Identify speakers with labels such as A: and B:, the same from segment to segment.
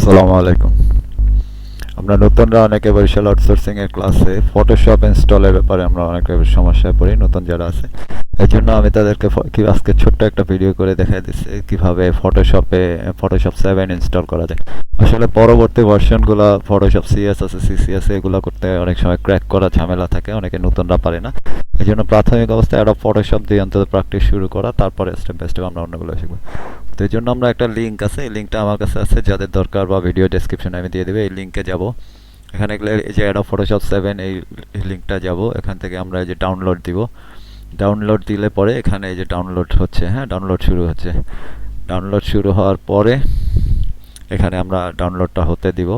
A: আসসালামু আলাইকুম। আমরা নতুনরা অনেকে বরিশাল আউটসোর্সিং এর ক্লাসে ফটোশপ ইনস্টলের ব্যাপারে আমরা অনেকে সমস্যায় পড়ি নতুন যারা আছে। এর জন্য আমি তাদেরকে আজকে ছোট্ট একটা ভিডিও করে দেখাই দিচ্ছি কিভাবে ফটোশপ 7 ইনস্টল করা যায়। আসলে পরবর্তী ভার্সনগুলো ফটোশপ সিএস আছে, সিসি আছে, এগুলো করতে অনেক সময় ক্র্যাক করা ঝামেলা থাকে, অনেকে নতুনরা পারে না। এই জন্য প্রাথমিক অবস্থায় একটা ফটোশপ দিয়ে অন্তত প্র্যাকটিস শুরু করা, তারপরে স্টেপ বাই স্টেপ আমরা অন্যগুলো শিখবো। তো এই জন্য আমরা একটা লিঙ্ক আছে, এই লিঙ্কটা আমার কাছে আছে, যাদের দরকার বা ভিডিও ডেসক্রিপশনে আমি দিয়ে দেবো, এই লিঙ্কে যাব। এখানে গেলে এই যে অ্যাডোব ফটোশপ 7 এই লিঙ্কটা যাব, এখান থেকে আমরা এই যে ডাউনলোড দিব। ডাউনলোড দিলে পরে এখানে এই যে ডাউনলোড হচ্ছে, হ্যাঁ ডাউনলোড শুরু হচ্ছে। ডাউনলোড শুরু হওয়ার পরে এখানে আমরা ডাউনলোডটা হতে দিব,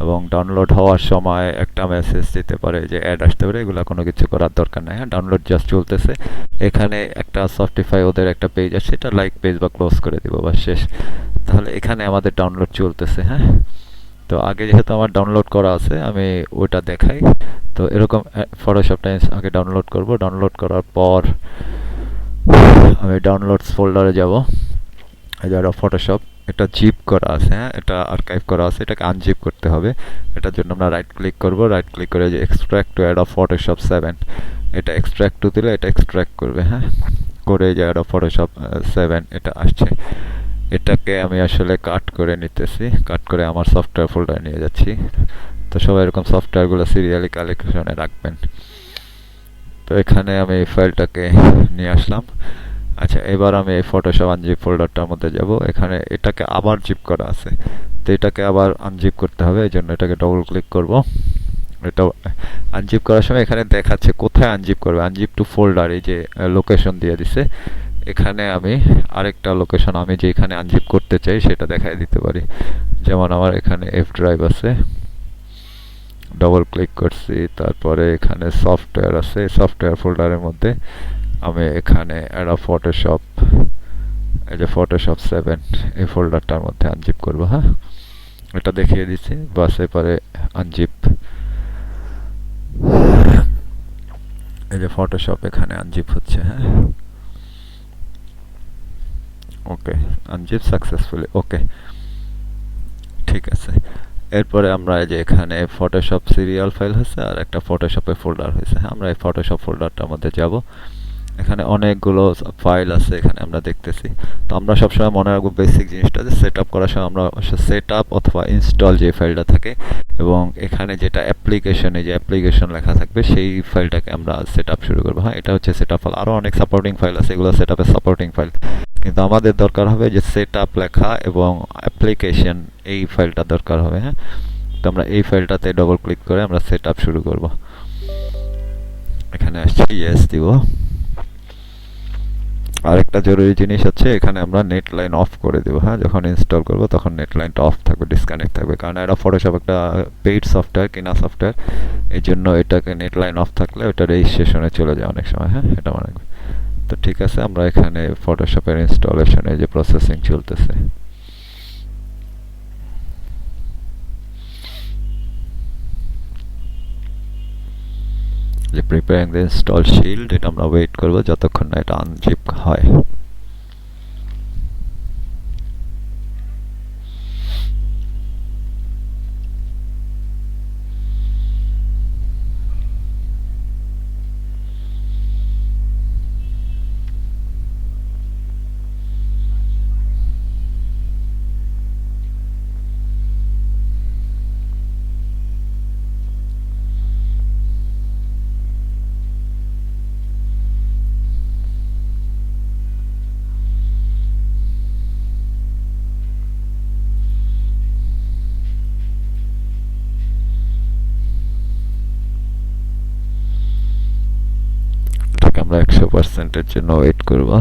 A: এবং ডাউনলোড হওয়ার সময় একটা মেসেজ দিতে পারে যে অ্যাড আসতে পারে, এগুলো কোনো কিছু করার দরকার নাই। হ্যাঁ, ডাউনলোড জাস্ট চলতেছে। এখানে একটা সফটওয় ওদের একটা পেজ আছে, সেটা লাইক পেজ বা ক্লোজ করে দিব বা শেষ। তাহলে এখানে আমাদের ডাউনলোড চলতেছে। হ্যাঁ, তো আগে যেহেতু আমার ডাউনলোড করা আছে আমি ওইটা দেখাই। তো এরকম ফটোশপটা আগে ডাউনলোড করব। ডাউনলোড করার পর আমি ডাউনলোডস ফোল্ডারে যাব। এই যে ফটোশপ, এটা জিপ করা আছে, হ্যাঁ এটা আর্কাইভ করা আছে, এটাকে আনজিপ করতে হবে। এটার জন্য আমরা রাইট ক্লিক করব, রাইট ক্লিক করে যে এক্সট্রাক্ট টু অ্যাডোব ফটোশপ 7, এটা এক্সট্রাক্ট টু দিলে এটা এক্সট্রাক্ট করবে। হ্যাঁ, করে যে অ্যাডোব ফটোশপ 7 এটা আসছে। এটাকে আমি আসলে কাট করে নিতেছি, কাট করে আমার সফটওয়্যার ফোল্ডারে নিয়ে যাচ্ছি। তো সবাই এরকম সফটওয়্যারগুলো সিরিয়ালি কালেকশনে রাখবেন। তো এখানে আমি এই ফাইলটাকে নিয়ে আসলাম। আচ্ছা, এবার আমি এই ফটোশপ আনজিপ ফোল্ডারটার মধ্যে যাব। এখানে এটাকে আবার জিপ করা আছে, তো এটাকে আবার আনজিপ করতে হবে। এই জন্য এটাকে ডবল ক্লিক করব। এটা আনজিপ করার সময় এখানে দেখাচ্ছে কোথায় আনজিপ করবে, আনজিপ টু ফোল্ডার, এই যে লোকেশন দিয়ে দিছে। এখানে আমি আরেকটা লোকেশন আমি যেখানে আনজিপ করতে চাই সেটা দেখাই দিতে পারি। যেমন আমার এখানে এফ ড্রাইভ আছে, ডবল ক্লিক করছি, তারপরে এখানে সফটওয়্যার আছে, সফটওয়্যার ফোল্ডারের মধ্যে আমি এখানে অ্যাডোব ফটোশপ, এই যে ফটোশপ 7 এই ফোল্ডারটার মধ্যে আনজিপ করব। হ্যাঁ, এটা দেখিয়ে দিচ্ছি, বাস এরপরে আনজিপ। এই যে ফটোশপ এখানে আনজিপ হচ্ছে। হ্যাঁ, ওকে, আনজিপ সাকসেসফুলি, ওকে, ঠিক আছে। এরপরে আমরা এই যে এখানে ফটোশপ সিরিয়াল ফাইল হয়েছে আর একটা ফটোশপের ফোল্ডার হয়েছে। হ্যাঁ, আমরা এই ফটোশপ ফোল্ডারটার মধ্যে যাব। এখানে অনেকগুলো ফাইল আছে, এখানে আমরা দেখতেছি। তো আমরা সবসময় মনে রাখবো বেসিক জিনিসটা, যে সেট আপ করার সময় আমরা সেট আপ অথবা ইনস্টল যে ফাইলটা থাকে, এবং এখানে যেটা অ্যাপ্লিকেশনে যে অ্যাপ্লিকেশন লেখা থাকবে সেই ফাইলটাকে আমরা সেট আপ শুরু করবো। হ্যাঁ, এটা হচ্ছে সেট আপ ফাইল। আরও অনেক সাপোর্টিং ফাইল আছে, এগুলো সেট আপের সাপোর্টিং ফাইল, কিন্তু আমাদের দরকার হবে যে সেট আপ লেখা এবং অ্যাপ্লিকেশন, এই ফাইলটা দরকার হবে। হ্যাঁ, তো আমরা এই ফাইলটাতে ডবল ক্লিক করে আমরা সেট আপ শুরু করব। এখানে আসছে ইয়েস দিব। আরেকটা জরুরি জিনিস হচ্ছে, এখানে আমরা নেট লাইন অফ করে দেবো। হ্যাঁ, যখন ইনস্টল করবো তখন নেট লাইনটা অফ থাকবে, ডিসকানেক্ট থাকবে, কারণ এটা ফটোশপ একটা পেইড সফটওয়্যার, কেনা সফটওয়্যার। এই জন্য এটাকে নেট লাইন অফ থাকলে ওটা রেজিস্ট্রেশনে চলে যায় অনেক সময়। হ্যাঁ, এটা মনে রাখবে। তো ঠিক আছে, আমরা এখানে ফটোশপের ইনস্টলেশনে যে প্রসেসিং চলতেছে। যে প্রিপেয়ারিং দ্য ইনস্টল শিল্ড, এটা আমরা ওয়েট করবো যতক্ষণ না এটা আনজিপ হয়। এটাকে আমরা 100%-এর জন্য ওয়েট করবো।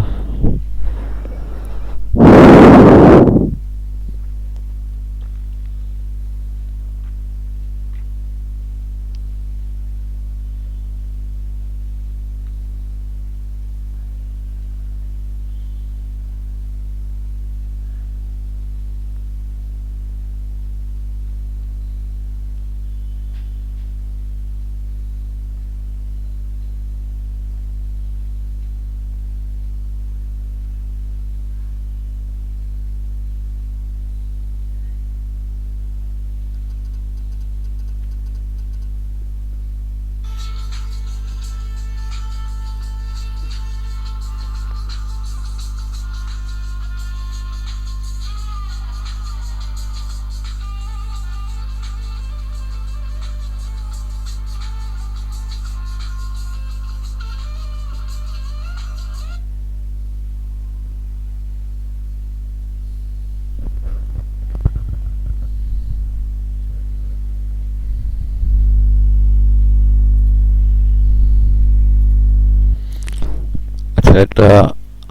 A: এটা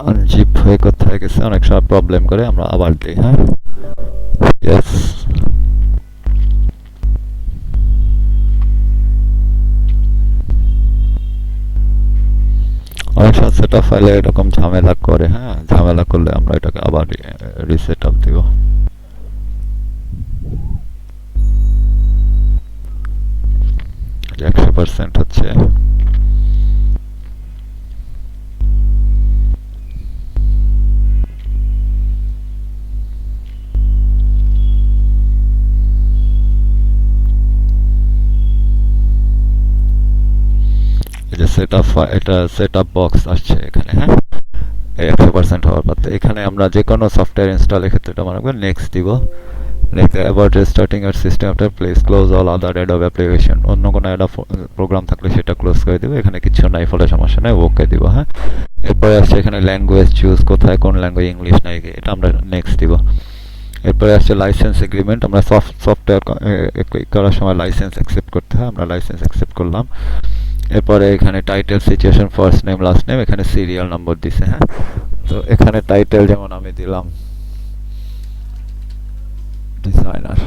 A: আনজিপ হয়ে কোথায় গেছে, অনেক সময় প্রবলেম করে, আমরা আবার দিই। হ্যাঁ, ইয়েস। অনেক সময় সেটআপ ফাইলে এরকম ঝামেলা করে। হ্যাঁ, ঝামেলা করলে আমরা এটাকে আবার রিসেট আপ দিব। যে 100% হচ্ছে। এই যে এটা সেটআপ বক্স আসছে এখানে। হ্যাঁ, এই 100% হওয়ার পর তো এখানে আমরা যে কোনো সফটওয়্যার ইনস্টলের ক্ষেত্রে এটা মনে করি নেক্সট দিব। Next about restarting your system after please close all other Adobe application. অন্য কোনো প্রোগ্রাম থাকলে সেটা ক্লোজ করে দিব। এখানে কিছু নাই, ফলে সমস্যা নাই, ওকে দিব। হ্যাঁ, এরপরে আসছে এখানে ল্যাঙ্গুয়েজ চুজ, কোথায় কোন ল্যাঙ্গুয়েজ, ইংলিশ নাই, এটা আমরা নেক্সট দিব। এরপরে আসছে লাইসেন্স এগ্রিমেন্ট, আমরা সফটওয়্যার করার সময় লাইসেন্স অ্যাকসেপ্ট করতে হয়, আমরা লাইসেন্স অ্যাকসেপ্ট করলাম। এরপরে এখানে title, situation, first name, last name, এখানে সিরিয়াল নম্বর দিছে। হ্যাঁ, তো এখানে টাইটেল যেমন আমি দিলাম ডিজাইনার,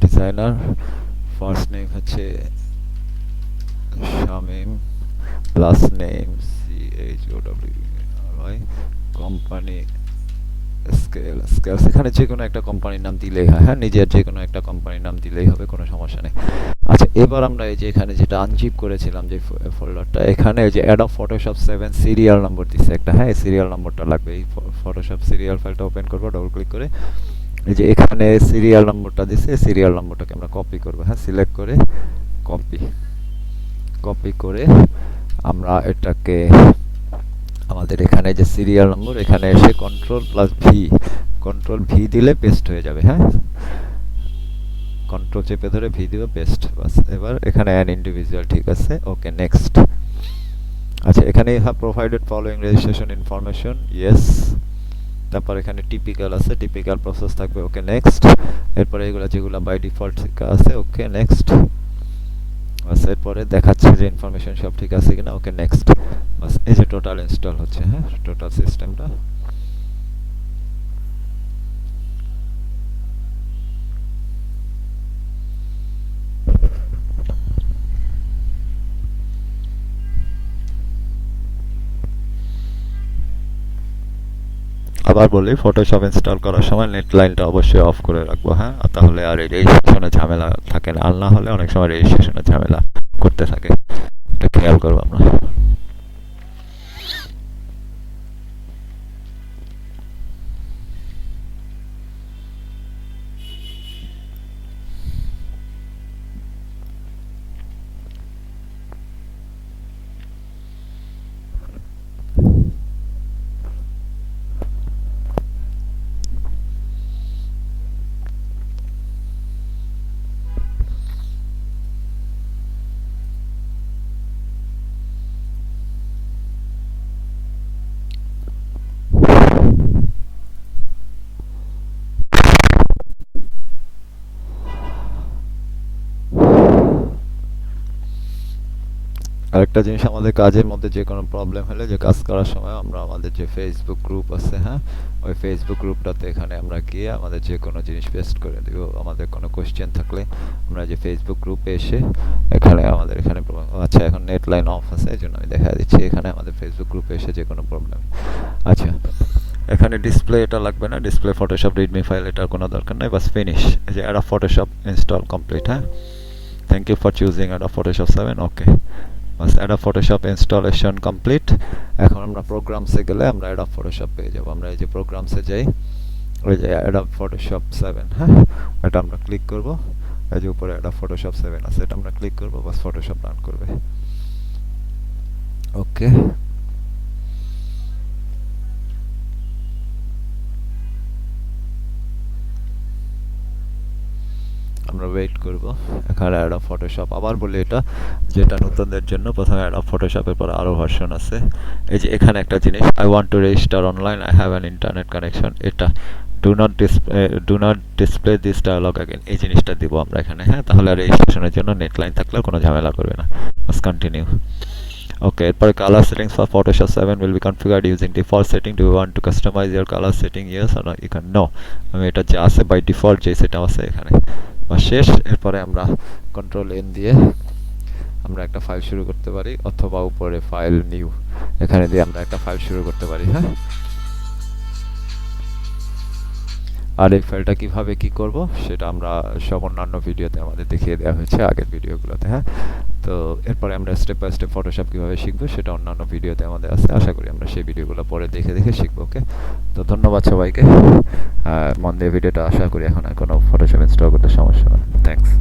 A: ডিজাইনার। ফার্স্ট নেম হচ্ছে Shamim, last name CHOW, company scales. এখানে যে কোনো একটা কোম্পানির নাম দিলেই হয়। হ্যাঁ, নিজের যে কোনো একটা কোম্পানির নাম দিলেই হবে, কোনো সমস্যা নেই। আচ্ছা, এবার আমরা এই যে এখানে যেটা আনজিপ করেছিলাম যে ফোল্ডারটা, এখানে এই যে অ্যাডব ফটোশপ 7 সিরিয়াল নম্বর দিছে একটা। হ্যাঁ, এই সিরিয়াল নম্বরটা লাগবে। এই ফটোশপ সিরিয়াল ফাইলটা ওপেন করবো ডবল ক্লিক করে। এই যে এখানে সিরিয়াল নম্বরটা দিছে, সিরিয়াল নম্বরটাকে আমরা কপি করবো। হ্যাঁ, সিলেক্ট করে কপি করে আমরা এটাকে আমাদের এখানে যে সিরিয়াল নম্বর, এখানে এসে কন্ট্রোল ভি দিলে পেস্ট হয়ে যাবে। হ্যাঁ, কন্ট্রোল চেপে ধরে ভি দিবে, পেস্ট। বাস, এবার এখানে অ্যান ইন্ডিভিজুয়াল ঠিক আছে, ওকে নেক্সট। আচ্ছা, এখানে you have provided following registration information, yes. তারপর এখানে টিপিক্যাল আছে, টিপিক্যাল প্রসেস থাকবে, ওকে নেক্সট। এরপরে এগুলো যেগুলো বাই ডিফল্ট আছে, ওকে নেক্সট। বাস, এরপরে দেখাচ্ছে যে ইনফরমেশন সব ঠিক আছে কিনা, ওকে নেক্সট। বাস, এই যে টোটাল ইনস্টল হচ্ছে। হ্যাঁ, টোটাল সিস্টেমটা। আবার বলি, ফটোশপ ইনস্টল করার সময় নেট লাইনটা অবশ্যই অফ করে রাখবো। হ্যাঁ, তাহলে আর এই রেজিস্ট্রেশনের ঝামেলা থাকে না। আর না হলে অনেক সময় রেজিস্ট্রেশনের ঝামেলা করতে থাকে, এটা খেয়াল করবো আমরা। আরেকটা জিনিস, আমাদের কাজের মধ্যে যে কোনো প্রবলেম হলে, যে কাজ করার সময় আমরা আমাদের যে ফেসবুক গ্রুপ আছে, হ্যাঁ, ওই ফেসবুক গ্রুপটাতে এখানে আমরা গিয়ে আমাদের যে কোনো জিনিস পেস্ট করে দেব। আমাদের কোনো কোশ্চেন থাকলে আমরা যে ফেসবুক গ্রুপে এসে এখানে আমাদের এখানে আচ্ছা, এখন নেট লাইন অফ আছে, এই জন্য আমি দেখা দিচ্ছি। এখানে আমাদের ফেসবুক গ্রুপে এসে যে কোনো প্রবলেম, আচ্ছা, এখানে ডিসপ্লে এটা লাগবে না, ডিসপ্লে ফটোশপ রিডমি ফাইল, এটার কোনো দরকার নেই। বাস, ফিনিশ। এই যে অ্যাডব ফটোশপ ইনস্টল কমপ্লিট। হ্যাঁ, thank you for choosing Adobe Photoshop 7, okay. বাস, অ্যাডব ফটোশপ ইনস্টলেশন কমপ্লিট। এখন আমরা প্রোগ্রামসে গেলে আমরা অ্যাডব ফটোশপ পেয়ে যাবো। আমরা এই যে প্রোগ্রামসে যাই, ওই যে অ্যাডব ফটোশপ 7, হ্যাঁ, এটা আমরা ক্লিক করব। এই যে উপরে অ্যাডব ফটোশপ 7 আছে, এটা আমরা ক্লিক করব। বাস, ফটোশপ রান করবে, ওকে। আমরা ওয়েট করব। এখানে অ্যাডব ফটোশপ, আবার বলি এটা যেটা নতুনদের জন্য, প্রথমে অ্যাডব ফটোশপের পর আরো ভার্সন আছে। এই যে এখানে একটা জিনিস, I want to register online, I have an internet connection, এটা do not display this dialog again, এই জিনিসটা দিব আমরা এখানে। হ্যাঁ, তাহলে রেজিস্ট্রেশনের জন্য নেট লাইন থাকলেও কোনো ঝামেলা করবে না। বাস, কন্টিনিউ। ওকে, এরপরে colour settings for Photoshop 7 will be configured using default setting. Do you want to customize your color setting? Yes or no? You can no. আমি এটা যা আছে বাই ডিফল্ট যে সেটআপ আছে এখানে বা শেষ। এরপরে আমরা কন্ট্রোল এন দিয়ে আমরা একটা ফাইল শুরু করতে পারি, অথবা উপরে ফাইল নিউ এখানে দিয়ে আমরা একটা ফাইল শুরু করতে পারি। হ্যাঁ, আর এই ফাইলটা কিভাবে কি করব সেটা আমরা সব অন্যান্য ভিডিওতে আমাদের দেখিয়ে দেওয়া হয়েছে আগের ভিডিওগুলোতে। হ্যাঁ, তো এরপরে আমরা স্টেপ বাই স্টেপ ফটোশপ কিভাবে শিখবো সেটা অন্যান্য ভিডিওতে আমাদের আছে, আশা করি আমরা সেই ভিডিওগুলো পরে দেখে দেখে শিখবো। ওকে, তো ধন্যবাদ সবাইকে, মন দিয়ে ভিডিওটা, আশা করি এখন আর কোনো ফটোশপ ইনস্টল করতে সমস্যা হবে না। থ্যাংকস।